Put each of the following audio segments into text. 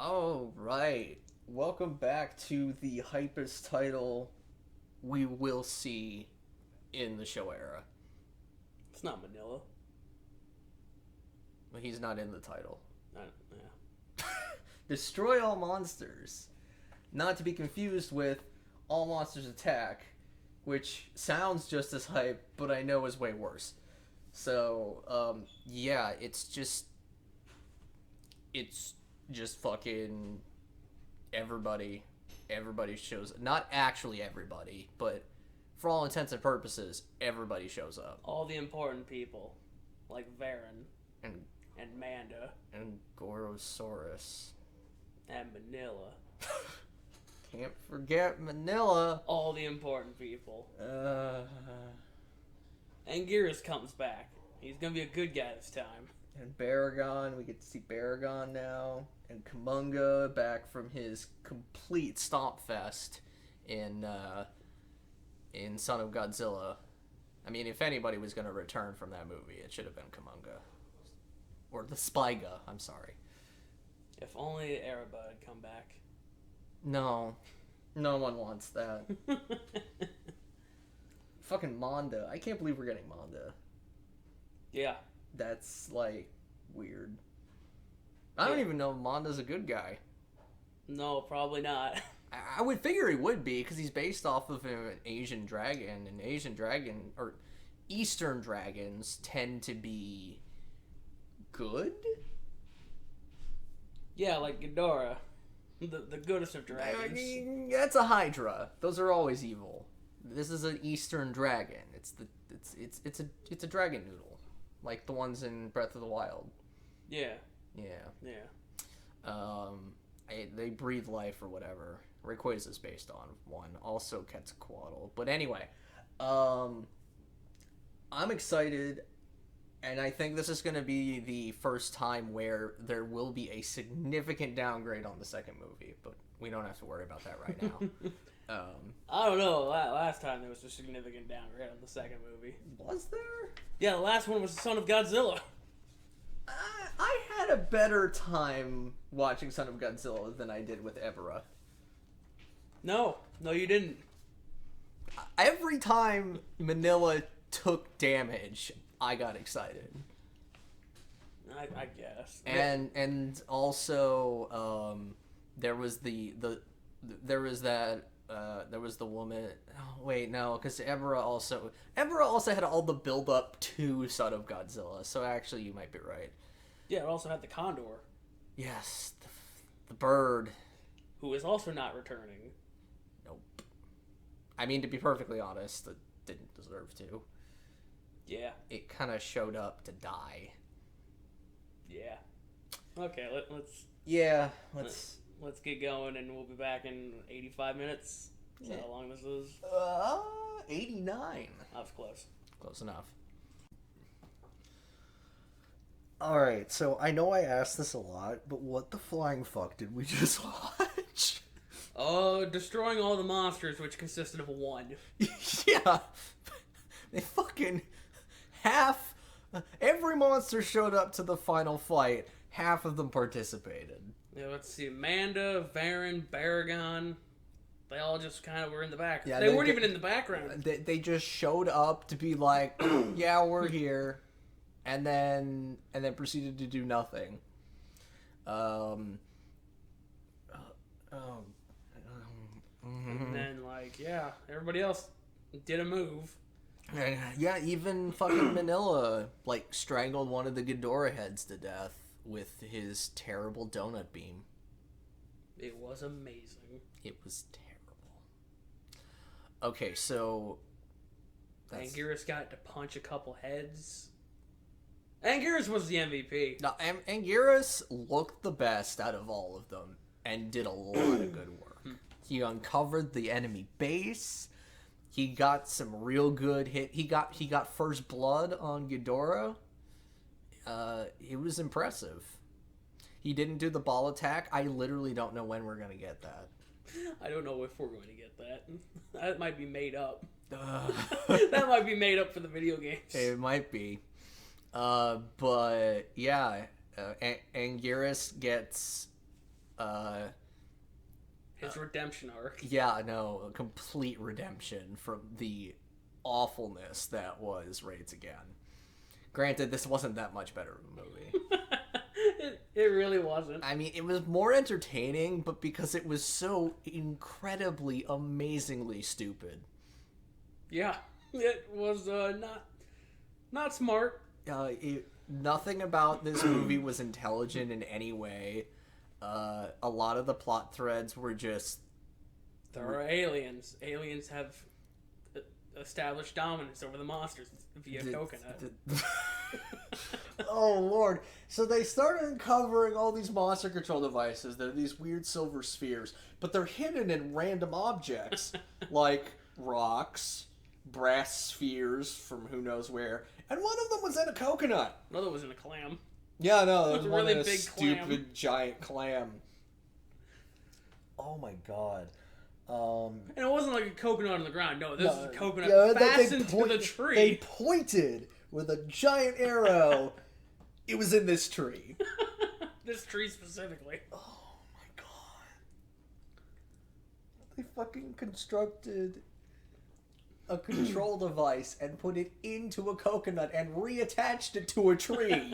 Oh, right. Welcome back to the hypest title we will see in the show era. It's not Manila. Well, he's not in the title. Yeah. Destroy all monsters. Not to be confused with All Monsters Attack, which sounds just as hype, but I know is way worse. So, yeah, it's just fucking everybody shows, not actually everybody, but for all intents and purposes, everybody shows up. All the important people, like Varen And Manda Gorosaurus. and Manila. Can't forget Manila. All the important people. Anguirus comes back. He's gonna be a good guy this time. And Baragon, we get to see Baragon now. And Kumunga back from his complete stomp fest in Son of Godzilla. I mean, if anybody was going to return from that movie, it should have been Kumunga. Or the Spyga, I'm sorry. If only Erebba had come back. No. No one wants that. Fucking Manda. I can't believe we're getting Manda. Yeah. That's, like, weird. I don't even know if Manda's a good guy. No, probably not. I would figure he would be, because he's based off of an Asian dragon, and Asian dragon, or Eastern dragons, tend to be good? Yeah, like Ghidorah. The goodest of dragons. I mean, that's a Hydra. Those are always evil. This is an Eastern dragon. It's a dragon noodle, like the ones in Breath of the Wild. Yeah. Yeah. They breathe life or whatever. Rayquaza's based on one. Also Quetzalcoatl. But anyway, I'm excited, and I think this is going to be the first time where there will be a significant downgrade on the second movie, but we don't have to worry about that right now. I don't know. Last time there was a significant downgrade on the second movie. Was there? Yeah, the last one was the Son of Godzilla. I had a better time watching Son of Godzilla than I did with Ebra. No, you didn't. Every time Manila took damage, I got excited. I guess. And also there was the woman. Oh, wait, no, because Ebra also had all the build up to Son of Godzilla. So actually, you might be right. Yeah, it also had the Condor, Yes, the bird. who is also not returning. Nope. I mean, to be perfectly honest, it didn't deserve to. Yeah. It kind of showed up to die. Yeah. Okay, let's. Yeah, Let's get going, and we'll be back in 85 minutes. Is that how long this is? 89. That was close. Close enough. Alright, so I know I asked this a lot, but what the flying fuck did we just watch? Destroying all the monsters, which consisted of one. Yeah. They fucking every monster showed up to the final fight. Half of them participated. Yeah, let's see. Amanda, Varen, Baragon. They all just kind of were in the back. Yeah, they weren't even in the background. They just showed up to be like, yeah, we're here. And then proceeded to do nothing. And then, yeah, everybody else did a move. Yeah, even fucking Manila, strangled one of the Ghidorah heads to death with his terrible donut beam. It was amazing. It was terrible. Okay, so... Anguirus got to punch a couple heads. Anguirus was the MVP. No, Anguirus looked the best out of all of them and did a lot of good work. He uncovered the enemy base. He got some real good hit. He got first blood on Ghidorah. It was impressive. He didn't do the ball attack. I literally don't know when we're gonna get that. I don't know if we're going to get that. That might be made up. That might be made up for the video games. It might be. But yeah, Anguirus gets His redemption arc. Yeah, no, a complete redemption from the awfulness that was Raids Again. Granted, this wasn't that much better of a movie. It really wasn't. I mean, it was more entertaining, but because it was so incredibly, amazingly stupid. Yeah, it was not smart. Nothing about this movie was intelligent in any way. A lot of the plot threads were just... There are aliens. Aliens have established dominance over the monsters via coconut. Oh, Lord. So they started uncovering all these monster control devices. They're these weird silver spheres, but they're hidden in random objects, like rocks, brass spheres from who knows where, and one of them was in a coconut. Another was in a clam. Yeah, no, there was a one really in a big stupid clam. giant clam. Oh my god. And it wasn't like a coconut on the ground. No, this was a coconut fastened to the tree. They pointed with a giant arrow. It was in this tree. This tree specifically. Oh my god. They fucking constructed a control device and put it into a coconut and reattached it to a tree.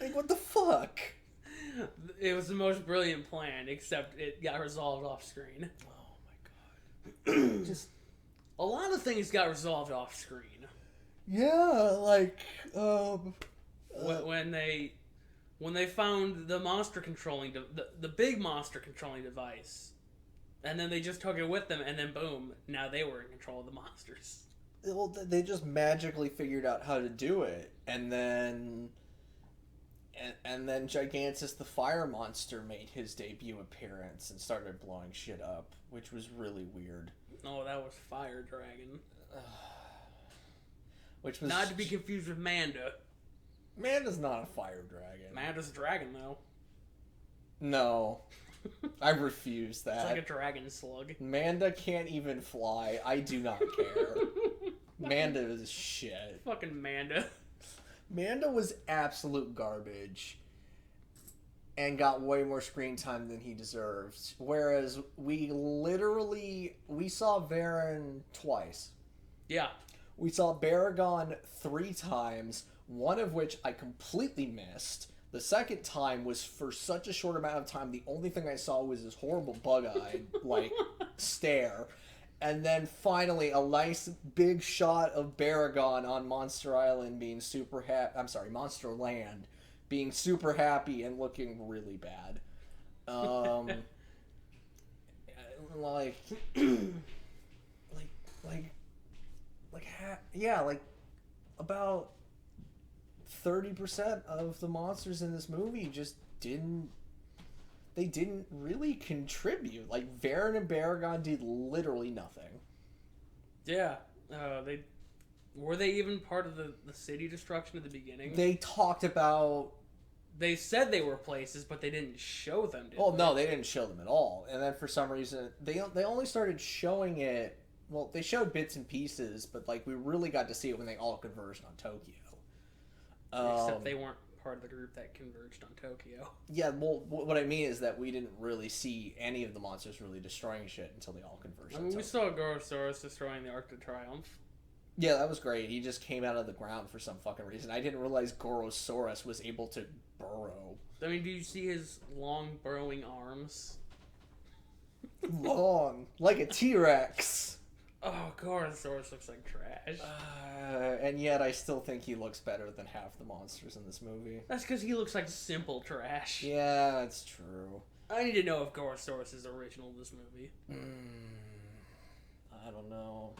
Like, what the fuck? It was the most brilliant plan, except it got resolved off screen. Oh my god. Just a lot of things got resolved off screen. yeah, like when they found the monster controlling the big monster controlling device, and then they just took it with them, and then boom, now they were in control of the monsters. well, they just magically figured out how to do it, and then Gigantus the fire monster made his debut appearance and started blowing shit up, which was really weird. Oh, that was Fire Dragon. Which was Not to be confused with Manda. Manda's not a fire dragon. Manda's a dragon, though. No. I refuse that. It's like a dragon slug. Manda can't even fly. I do not care. Manda is shit. Fucking Manda. Manda was absolute garbage and got way more screen time than he deserved. Whereas we saw Varen twice. Yeah. We saw Baragon 3 times, one of which I completely missed. The second time was for such a short amount of time, the only thing I saw was this horrible bug-eyed, stare. And then finally, a nice big shot of Baragon on Monster Island being super happy. I'm sorry, Monster Land being super happy and looking really bad. About 30% of the monsters in this movie just didn't really contribute. Like, Varen and Baragon did literally nothing. Yeah. Were they even part of the city destruction at the beginning? They talked about... They said they were places, but they didn't show them, did Oh, they? no, they didn't show them at all. And then for some reason, they only started showing it... Well, they showed bits and pieces, but, we really got to see it when they all converged on Tokyo. Except they weren't part of the group that converged on Tokyo. Yeah, well, what I mean is that we didn't really see any of the monsters really destroying shit until they all converged on Tokyo. We saw Gorosaurus destroying the Arc de Triomphe. Yeah, that was great. He just came out of the ground for some fucking reason. I didn't realize Gorosaurus was able to burrow. I mean, do you see his long burrowing arms? Long. Like a T-Rex. Oh, Gorosaurus looks like trash. And yet I still think he looks better than half the monsters in this movie. That's because he looks like simple trash. Yeah, that's true. I need to know if Gorosaurus is original in this movie. I don't know.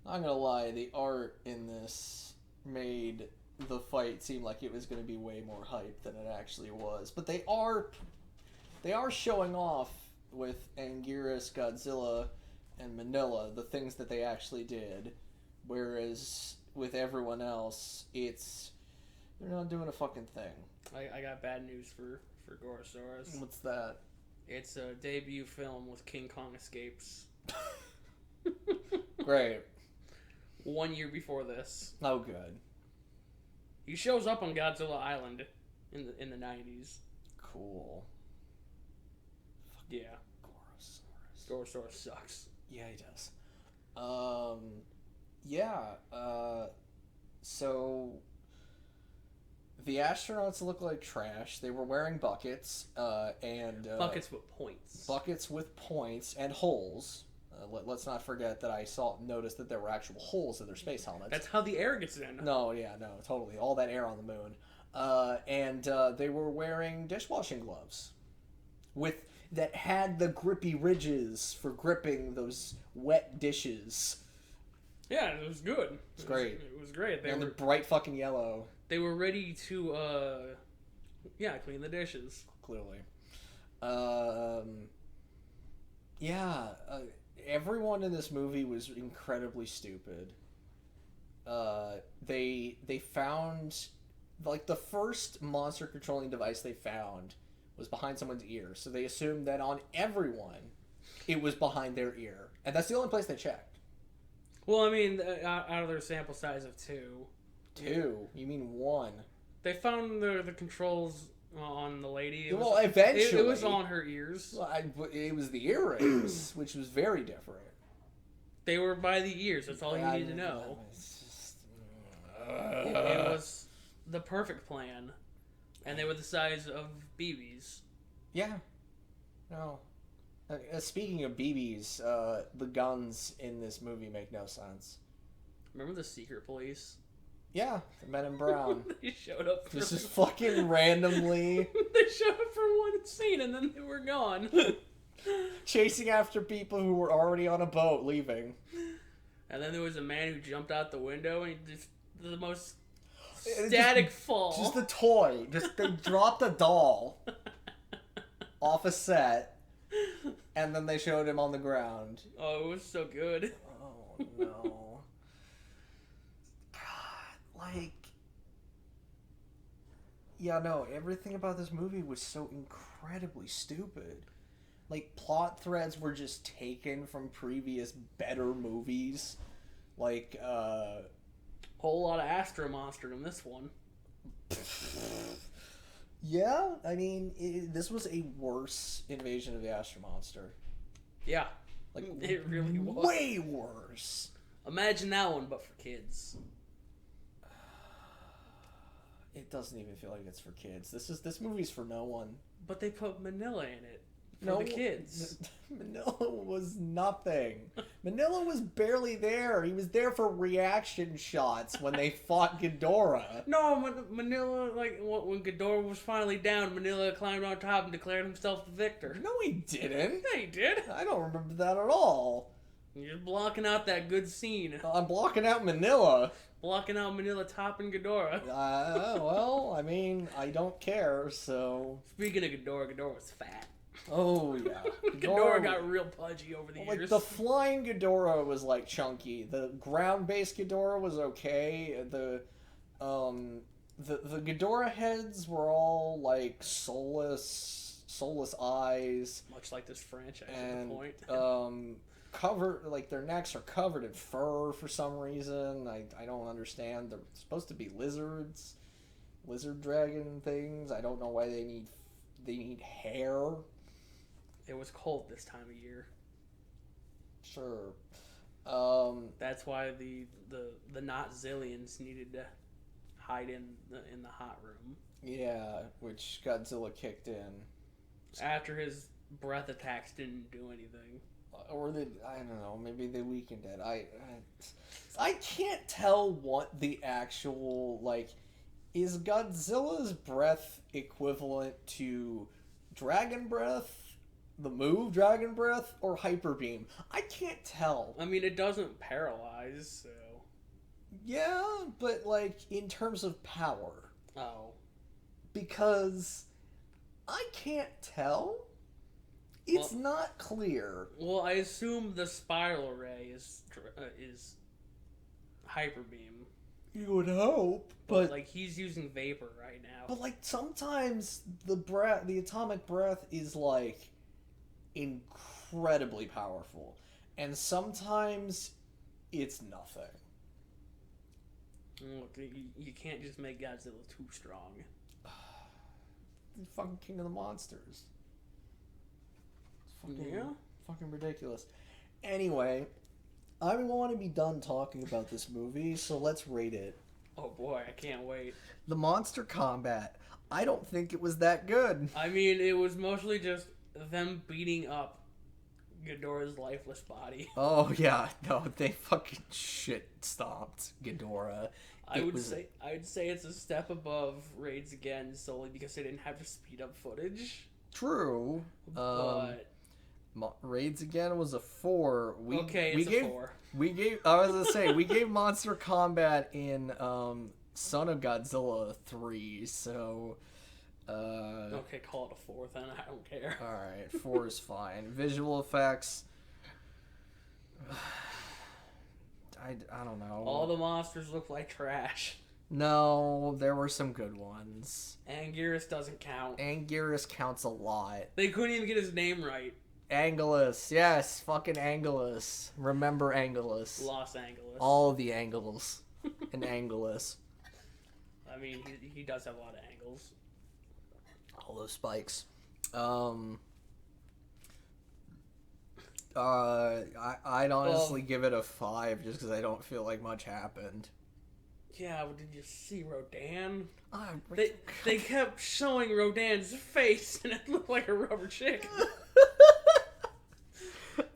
Not gonna lie, the art in this made the fight seem like it was gonna be way more hype than it actually was. But they are showing off with Anguirus, Godzilla, and Manila the things that they actually did, whereas with everyone else, they're not doing a fucking thing. I got bad news for Gorosaurus. What's that? It's a debut film with King Kong escapes. Great. 1 year before this. Oh, good. He shows up on Godzilla Island. in the 90s. Cool. Yeah. Gorosaurus. Gorosaurus sucks. Yeah, he does. Yeah. So the astronauts look like trash. They were wearing buckets, and Buckets with points. Buckets with points and holes. Let's not forget that I noticed that there were actual holes in their space helmets. That's how the air gets in. No, totally. All that air on the moon. And they were wearing dishwashing gloves that had the grippy ridges for gripping those wet dishes. Yeah, it was good. It's great. It was great. They're bright fucking yellow. They were ready to, clean the dishes. Clearly. Everyone in this movie was incredibly stupid. They found, like, the first monster controlling device they found was behind someone's ear, so they assumed that on everyone it was behind their ear, and that's the only place they checked. Well, I mean, out of their sample size of 2. 2? You mean 1? They found the controls on the lady. Eventually. It was on her ears. Well, it was the earrings, which was very different. They were by the ears. That's all you need to know. It was the perfect plan. And they were the size of BBs. Yeah. No. Speaking of BBs, the guns in this movie make no sense. Remember the secret police? Yeah, the men in brown. They showed up. Just fucking randomly. They showed up for one scene and then they were gone. Chasing after people who were already on a boat leaving. And then there was a man who jumped out the window and he just the most static fall. Just a toy. They dropped a doll off a set, and then they showed him on the ground. Oh, it was so good. Oh no. God, everything about this movie was so incredibly stupid. Like, plot threads were just taken from previous better movies. Like, Whole lot of Astro Monster in this one. Yeah, I mean, this was a worse Invasion of the Astro Monster. Yeah, like it really was. Way worse. Imagine that one, but for kids. It doesn't even feel like it's for kids. This movie's for no one. But they put Manila in it. For the kids. Manila was nothing. Manila was barely there. He was there for reaction shots when they fought Ghidorah. No, Manila, when Ghidorah was finally down, Manila climbed on top and declared himself the victor. No, he didn't. Yeah, he did. I don't remember that at all. You're blocking out that good scene. I'm blocking out Manila. Blocking out Manila topping Ghidorah. Well, I mean, I don't care, so... Speaking of Ghidorah, Ghidorah was fat. Oh, yeah. Ghidorah got real pudgy over the years. The flying Ghidorah was, chunky. The ground-based Ghidorah was okay. The Ghidorah heads were all, soulless eyes. Much like this franchise and, at the point. Covered, their necks are covered in fur for some reason. I don't understand. They're supposed to be lizards. Lizard dragon things. I don't know why they need hair. It was cold this time of year. Sure. That's why the not zillions needed to hide in the hot room. Yeah, which Godzilla kicked in. After his breath attacks didn't do anything. Or I don't know, maybe they weakened it. I can't tell what the actual, is Godzilla's breath equivalent to Dragon Breath, the move Dragon Breath, or Hyper Beam? I can't tell. I mean, it doesn't paralyze, so... Yeah, but, in terms of power. Oh. Because I can't tell. It's not clear. Well, I assume the spiral ray is Hyper Beam. You would hope, but he's using vapor right now. But sometimes the atomic breath is incredibly powerful, and sometimes it's nothing. Look, you can't just make Godzilla too strong. fucking King of the Monsters. Fucking ridiculous. Anyway, I want to be done talking about this movie, so let's rate it. Oh boy, I can't wait. The monster combat. I don't think it was that good. I mean, it was mostly just them beating up Ghidorah's lifeless body. Oh yeah, no, they fucking shit stomped Ghidorah. I would say it's a step above Raids Again solely because they didn't have to speed up footage. True. But Raids Again was a 4. It's a 4. We gave Monster Combat in Son of Godzilla 3, so okay, call it a 4 then, I don't care. Alright, 4 is fine. Visual effects, I don't know. All the monsters look like trash. No, there were some good ones. Anguirus doesn't count. Anguirus counts a lot. They couldn't even get his name right. Angelus, yes, fucking Angelus. Remember Angelus. Los Angeles. All of the angles. And Angelus. I mean, he does have a lot of angles. All those spikes. I'd honestly give it a 5 just because I don't feel like much happened. Yeah, but did you see Rodan? They kept showing Rodan's face and it looked like a rubber chicken.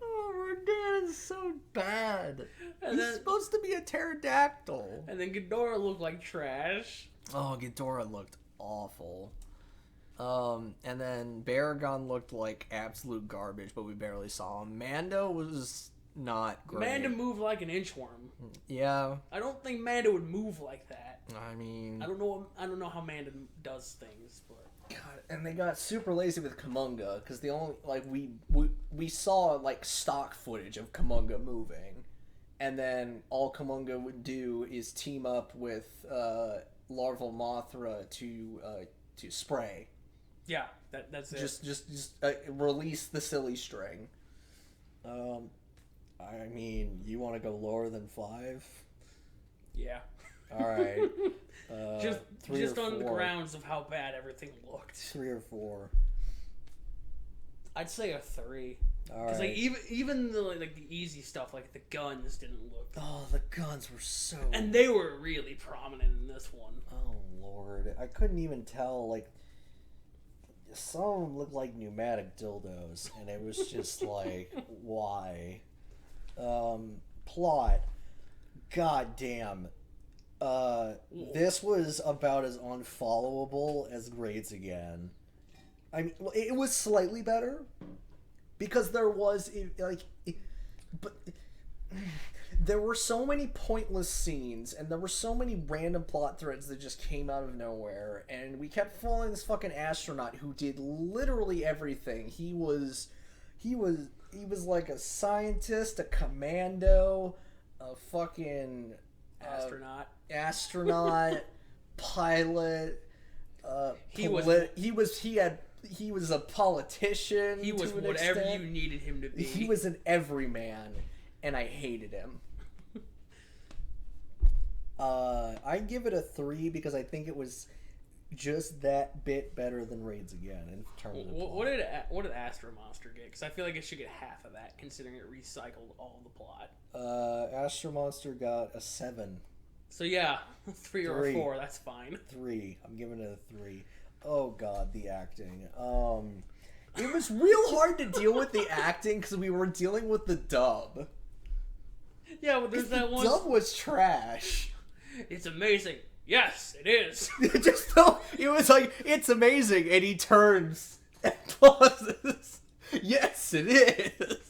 Oh, Rodan is so bad. And He's supposed to be a pterodactyl. And then Ghidorah looked like trash. Oh, Ghidorah looked awful. And then Baragon looked like absolute garbage, but we barely saw him. Mando was not great. Mando moved like an inchworm. Yeah. I don't think Mando would move like that. I mean, I don't know how Mando does things, but God, and they got super lazy with Kumonga because the only we saw like stock footage of Kumonga moving, and then all Kumonga would do is team up with Larval Mothra to spray. Yeah, that's it. Just release the silly string. I mean, you want to go lower than 5? Yeah. All right. Just on the grounds of how bad everything looked. 3 or 4. I'd say a 3. Because like even the easy stuff like the guns didn't look. Oh, the guns were so. And they were really prominent in this one. Oh Lord, I couldn't even tell. Like some of them looked like pneumatic dildos, and it was just like, why? Plot. God damn. This was about as unfollowable as Raids Again. I mean, it was slightly better because there was but there were so many pointless scenes and there were so many random plot threads that just came out of nowhere, and we kept following this fucking astronaut who did literally everything. He was like a scientist, a commando, a fucking astronaut, pilot. He was a politician. He was whatever you needed him to be. He was an everyman, and I hated him. I give it a 3 because I think it was just that bit better than Raids Again in terms of plot. What did Astro Monster get? Because I feel like it should get half of that, considering it recycled all the plot. Astro Monster got a 7. So yeah, 3 or a 4. That's fine. 3. I'm giving it a 3. Oh God, the acting. It was real hard to deal with the acting because we were dealing with the dub. Yeah, but there's that one. The dub was trash. It's amazing. Yes, it is. It was like, it's amazing, and he turns and pauses. Yes, it is.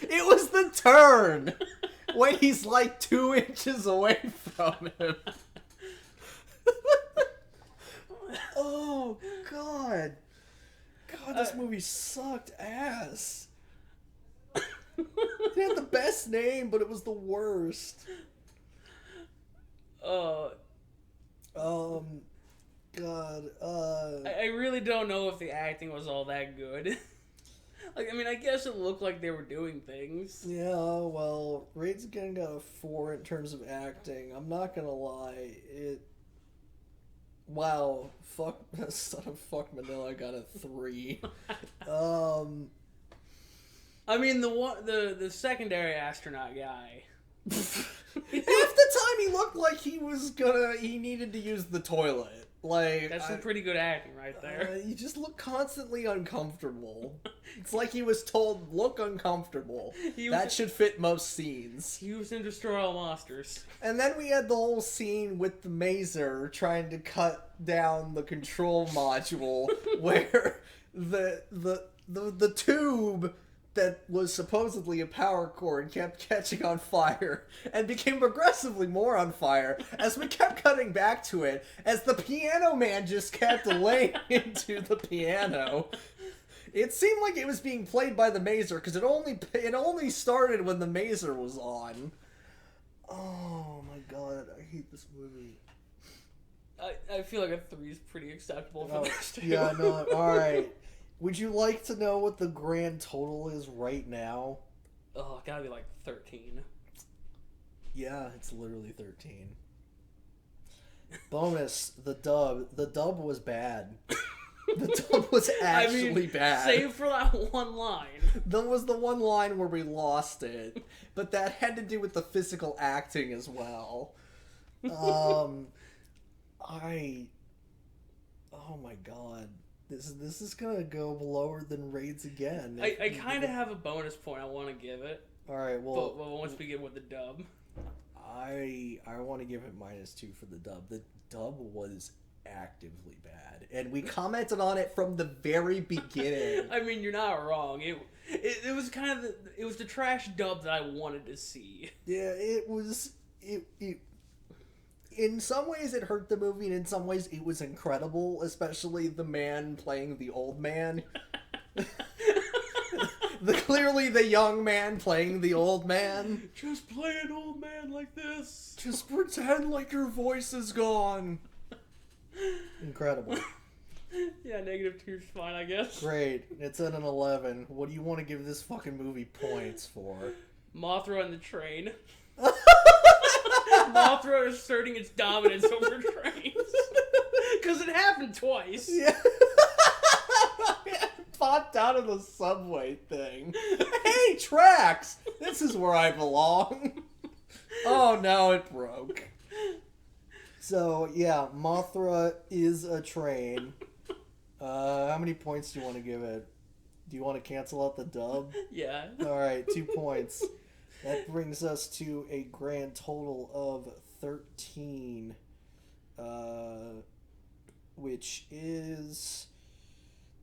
It was the turn when he's like 2 inches away from him. Oh God! This movie sucked ass. It had the best name, but it was the worst. God. I really don't know if the acting was all that good. Like, I mean, I guess it looked like they were doing things. Yeah, well, Raids Again got a 4 in terms of acting. I'm not gonna lie, Wow, fuck, son of fuck Manila got a 3. I mean, the secondary astronaut guy. Half the time he looked like he needed to use the toilet. Like, That's some pretty good acting right there. He just looked constantly uncomfortable. It's like he was told, look uncomfortable. That should fit most scenes. He was in Destroy All Monsters. And then we had the whole scene with the mazer trying to cut down the control module where the tube that was supposedly a power cord kept catching on fire and became progressively more on fire as we kept cutting back to it as the piano man just kept laying into the piano. It seemed like it was being played by the mazer because it only started when the mazer was on. Oh my god, I hate this movie. I feel like a 3 is pretty acceptable for this too. Yeah, no, alright. Would you like to know what the grand total is right now? Oh, it gotta be like 13. Yeah, it's literally 13. Bonus, the dub. The dub was bad. The dub was actually bad. Save for that one line. That was the one line where we lost it. But that had to do with the physical acting as well. Oh my god. This is gonna go lower than Raids again. I kind of have a bonus point I want to give it. Alright, well... But once we get with the dub. I want to give it -2 for the dub. The dub was actively bad. And we commented on it from the very beginning. I mean, you're not wrong. It was kind of it was the trash dub that I wanted to see. Yeah, it was... In some ways, it hurt the movie, and in some ways, it was incredible, especially the man playing the old man. Clearly the young man playing the old man. Just play an old man like this. Just pretend like your voice is gone. Incredible. Yeah, -2 is fine, I guess. Great. It's at an 11. What do you want to give this fucking movie points for? Mothra and the train. Mothra asserting its dominance over trains. Because it happened twice. Yeah. Popped out of the subway thing. Hey, tracks! This is where I belong. Oh no, it broke. So, yeah, Mothra is a train. How many points do you want to give it? Do you want to cancel out the dub? Yeah. Alright, 2 points. That brings us to a grand total of 13. Which is...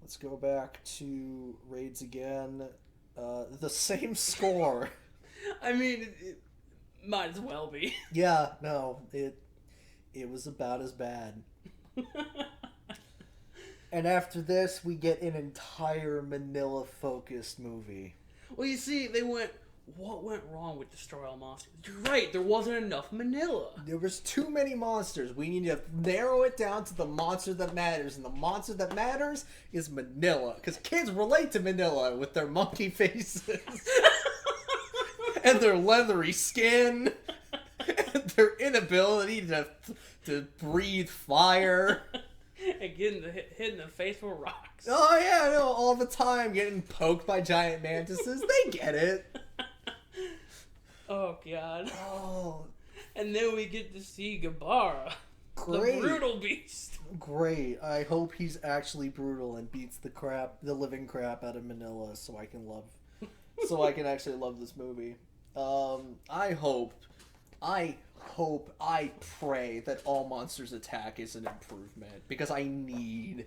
Let's go back to Raids again. The same score. I mean, it might as well be. Yeah, no, it was about as bad. And after this, we get an entire Manila-focused movie. Well, you see, they went, what went wrong with Destroy All Monsters? You're right, there wasn't enough Manila. There was too many monsters. We need to narrow it down to the monster that matters. And the monster that matters is Manila. Because kids relate to Manila with their monkey faces. And their leathery skin. And their inability to breathe fire. And getting hit in the face with rocks. Oh yeah, no, all the time getting poked by giant mantises. They get it. Oh god. Oh. And then we get to see Gabara. Great. The brutal beast. Great. I hope he's actually brutal and beats the living crap out of Manila so I can actually love this movie. I pray that All Monsters Attack is an improvement because I mean,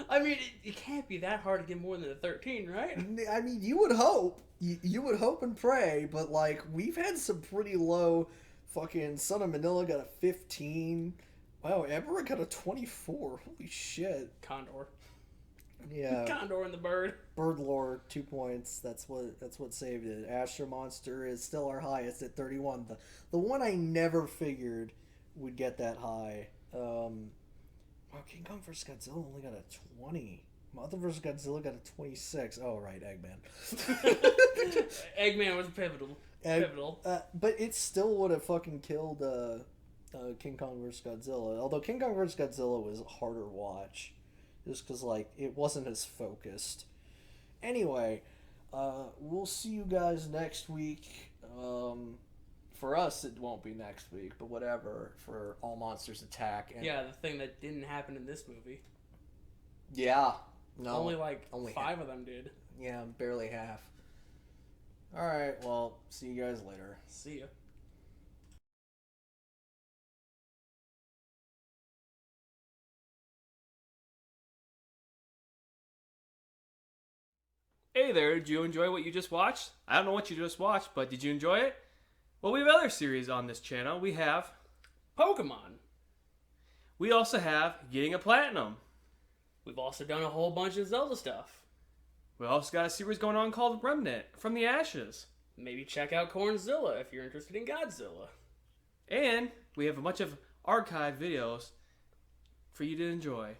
it can't be that hard to get more than a 13, right? I mean, you would hope. You would hope and pray, but like we've had some pretty low. Fucking Son of Manila got a 15. Wow, Ebra got a 24. Holy shit. Condor. Yeah. Condor and the bird. Bird lore, 2 points. That's what saved it. Astro Monster is still our highest at 31. The one I never figured would get that high. Wow, King Kong vs. Godzilla only got a 20. Mother vs. Godzilla got a 26. Oh, right, Eggman. Eggman was pivotal. But it still would have fucking killed King Kong vs. Godzilla. Although King Kong vs. Godzilla was a harder watch, just because like it wasn't as focused. Anyway, we'll see you guys next week. For us, it won't be next week, but whatever. For All Monsters Attack. And Yeah, the thing that didn't happen in this movie. yeah, no, only five half. of them did. Yeah, barely half. All right, well, see you guys later. See ya. Hey there, did you enjoy what you just watched? I don't know what you just watched, but did you enjoy it? Well, we have other series on this channel. We have... Pokemon. We also have Getting a Platinum. We've also done a whole bunch of Zelda stuff. We also got a series going on called Remnant, From the Ashes. Maybe check out Cornzilla if you're interested in Godzilla. And we have a bunch of archived videos for you to enjoy.